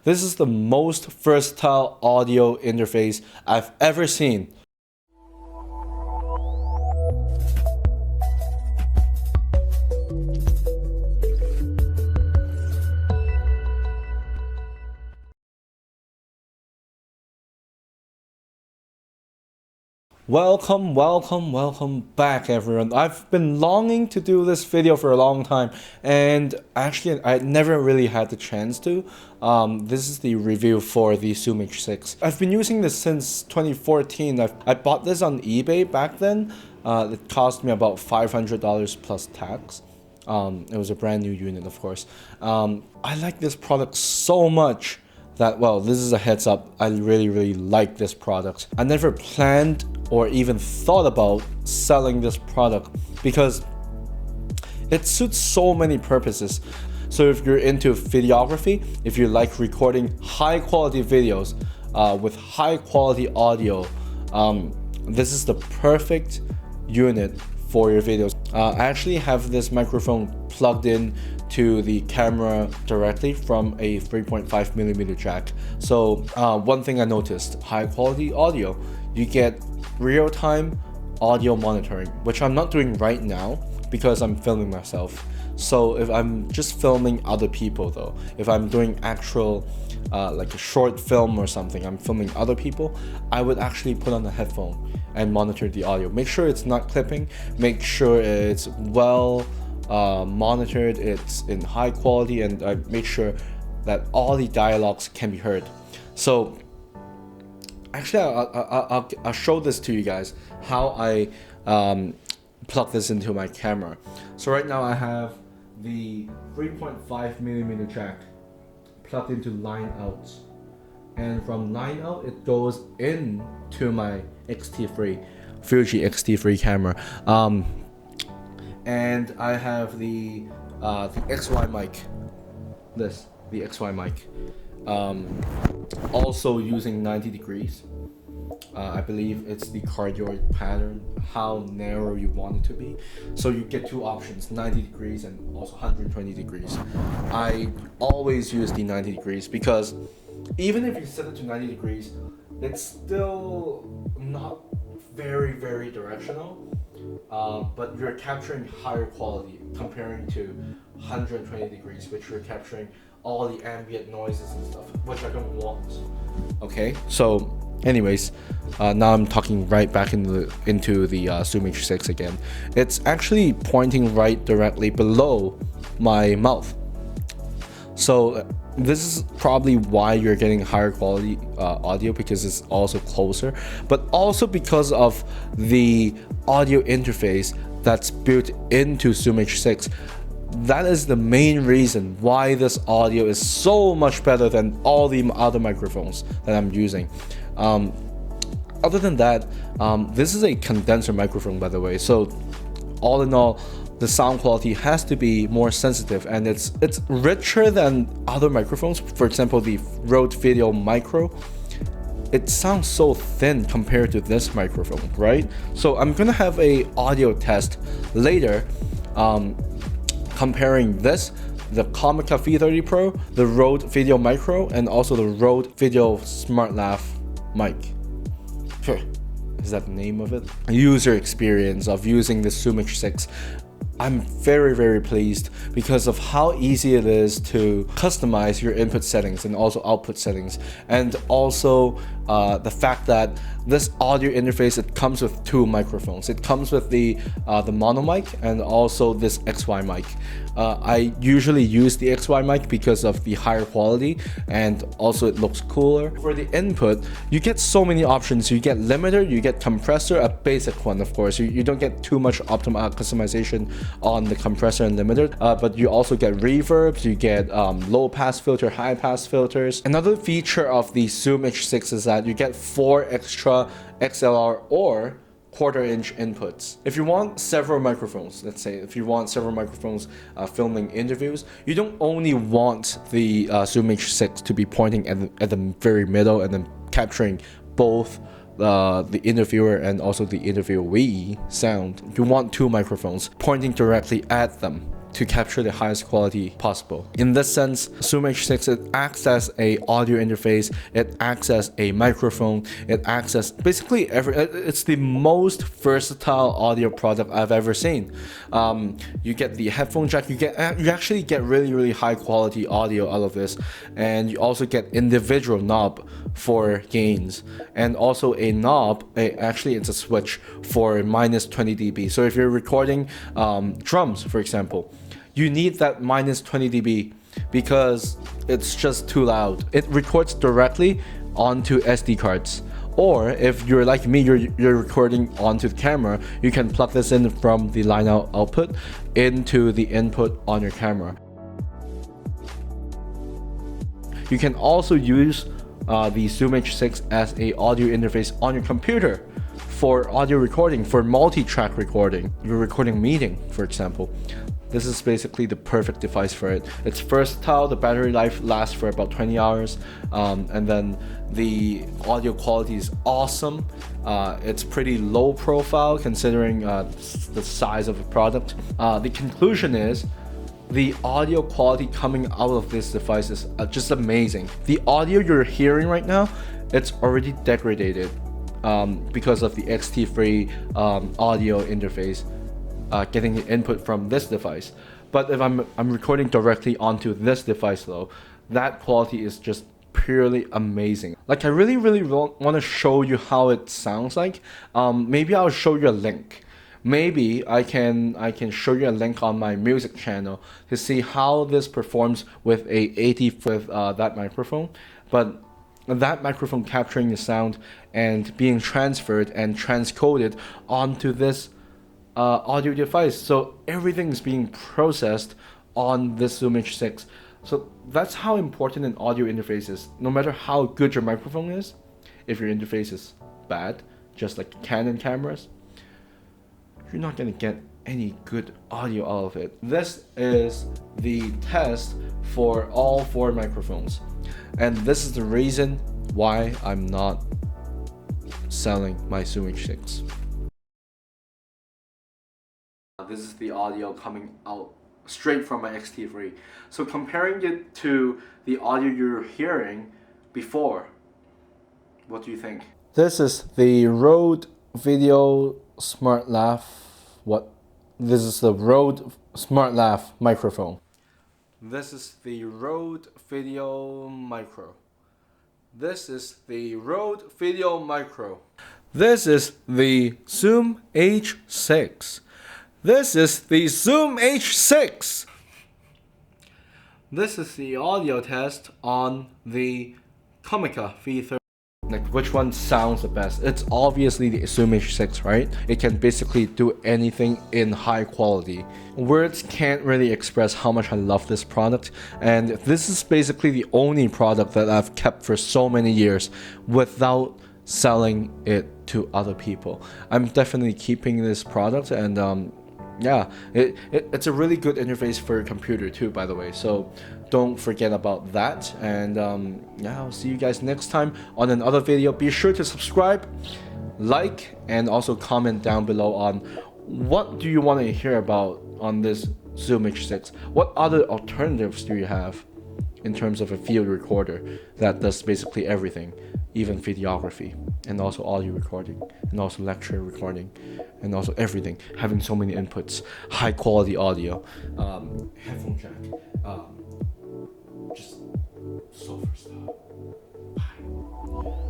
This is the most versatile audio interface I've ever seen. Welcome back everyone. I've been longing to do this video for a long time, and actually I never really had the chance to. This is the review for the Zoom H6. I've been using this since 2014. I bought this on eBay back then. It cost me about $500 plus tax. It was a brand new unit, of course. I like this product so much that, well, this is a heads up, I really like this product. I never planned or even thought about selling this product because it suits so many purposes. So if you're into videography, if you like recording high quality videos with high quality audio, this is the perfect unit for your videos. I actually have this microphone plugged in to the camera directly from a 3.5mm jack. So one thing I noticed, high quality audio, you get real-time audio monitoring, which I'm not doing right now because I'm filming myself. So if I'm just filming other people though, if I'm doing actual like a short film or something, I'm filming other people, I would actually put on a headphone and monitor the audio. Make sure it's not clipping, make sure it's well monitored, it's in high quality, and I make sure that all the dialogues can be heard. So actually I'll show this to you guys how I plug this into my camera. So right now I have the 3.5mm jack plugged into line out, and from line out it goes into my X-T3 Fuji X-T3 camera. And I have the XY mic, the XY mic, also using 90 degrees. I believe it's the cardioid pattern, how narrow you want it to be. So you get two options, 90 degrees and also 120 degrees. I always use the 90 degrees because even if you set it to 90 degrees, it's still not very directional. But you're capturing higher quality comparing to 120 degrees, which you're capturing all the ambient noises and stuff, which I don't want. Okay, so anyways, now I'm talking right back into the Zoom H6 again. It's actually pointing right directly below my mouth. So this is probably why you're getting higher quality audio, because it's also closer, but also because of the audio interface that's built into Zoom H6. That is the main reason why this audio is so much better than all the other microphones that I'm using. Other than that, this is a condenser microphone, by the way, so all in all, the sound quality has to be more sensitive, and it's richer than other microphones. For example, the Rode Video Micro, it sounds so thin compared to this microphone, right? So I'm gonna have a audio test later, comparing this, the Comica V30 Pro, the Rode Video Micro, and also the Rode Video Smart Lav mic. Is that the name of it? User experience of using the Zoom H6. I'm very pleased because of how easy it is to customize your input settings and also output settings, and also the fact that this audio interface, it comes with two microphones. It comes with the mono mic and also this XY mic. I usually use the XY mic because of the higher quality, and also it looks cooler. For the input, you get so many options. You get limiter, you get compressor, a basic one, of course. You don't get too much customization on the compressor and limiter, but you also get reverbs, you get low pass filter, high pass filters. Another feature of the Zoom H6 is that you get 4 extra XLR or quarter-inch inputs. If you want several microphones, let's say if you want several microphones filming interviews, you don't only want the Zoom H6 to be pointing at the very middle and then capturing both the interviewer and also the interviewee sound. You want two microphones pointing directly at them. to capture the highest quality possible. In this sense, Zoom H6, it acts as a audio interface, it acts as a microphone, it acts as basically it's the most versatile audio product I've ever seen. You get the headphone jack, you actually get really high quality audio out of this, and you also get individual knob for gains, and also a knob, actually it's a switch for minus 20 dB. So if you're recording drums, for example, you need that minus 20 dB because it's just too loud. It records directly onto SD cards. Or if you're like me, you're recording onto the camera, you can plug this in from the line out output into the input on your camera. You can also use the Zoom H6 as a audio interface on your computer for audio recording, for multi-track recording. You're recording a meeting, for example. This is basically the perfect device for it. It's versatile, the battery life lasts for about 20 hours, and then the audio quality is awesome. It's pretty low profile considering the size of the product. The conclusion is, the audio quality coming out of this device is just amazing. The audio you're hearing right now, it's already degraded because of the XT3 audio interface. Getting the input from this device, but if I'm recording directly onto this device though, that quality is just purely amazing. Like, I really want to show you how it sounds like. Maybe I'll show you a link. Maybe I can show you a link on my music channel to see how this performs with that microphone. But that microphone capturing the sound and being transferred and transcoded onto this audio device, so everything is being processed on this Zoom H6. So that's how important an audio interface is. No matter how good your microphone is, if your interface is bad, just like Canon cameras, you're not gonna get any good audio out of it. This is the test for all 4 microphones, and this is the reason why I'm not selling my Zoom H6. This is the audio coming out straight from my XT3. So comparing it to the audio you're hearing before, what do you think? This is the Rode Video Smart Lav. This is the Rode Smart Lav microphone. This is the Rode Video Micro. This is the Rode Video Micro. This is the Zoom H6. This is the Zoom H6. This is the audio test on the Comica V30. Like, which one sounds the best? It's obviously the Zoom H6, right? It can basically do anything in high quality. Words can't really express how much I love this product, and this is basically the only product that I've kept for so many years without selling it to other people. I'm definitely keeping this product, and yeah, it's a really good interface for a computer too, by the way, so don't forget about that. And yeah, I'll see you guys next time on another video. Be sure to subscribe, like, and also comment down below on what do you want to hear about on this Zoom H6. What other alternatives do you have in terms of a field recorder that does basically everything, even videography, and also audio recording, and also lecture recording, and also everything, having so many inputs, high quality audio, headphone jack, just so versatile. Bye.